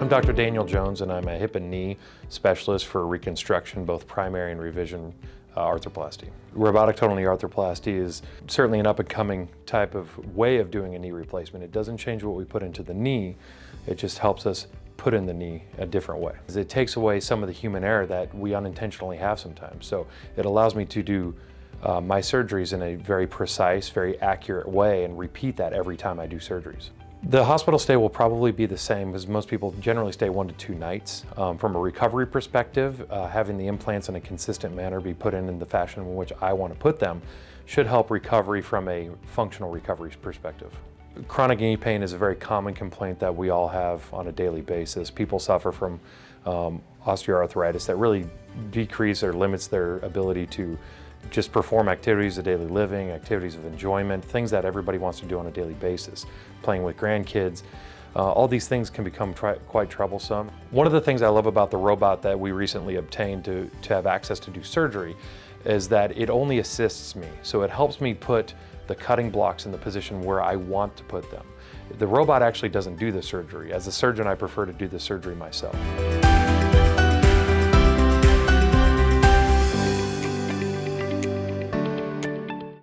I'm Dr. Daniel Jones, and I'm a hip and knee specialist for reconstruction, both primary and revision arthroplasty. Robotic total knee arthroplasty is certainly an up-and-coming type of way of doing a knee replacement. It doesn't change what we put into the knee, it just helps us put in the knee a different way. It takes away some of the human error that we unintentionally have sometimes. So it allows me to do my surgeries in a very precise, very accurate way and repeat that every time I do surgeries. The hospital stay will probably be the same, as most people generally stay 1 to 2 nights. From a recovery perspective, having the implants in a consistent manner be put in the fashion in which I want to put them should help recovery from a functional recovery perspective. Chronic knee pain is a very common complaint that we all have on a daily basis. People suffer from osteoarthritis that really decrease or limits their ability to just perform activities of daily living, activities of enjoyment, things that everybody wants to do on a daily basis. Playing with grandkids, all these things can become quite troublesome. One of the things I love about the robot that we recently obtained to have access to do surgery is that it only assists me. So it helps me put the cutting blocks in the position where I want to put them. The robot actually doesn't do the surgery. As a surgeon, I prefer to do the surgery myself.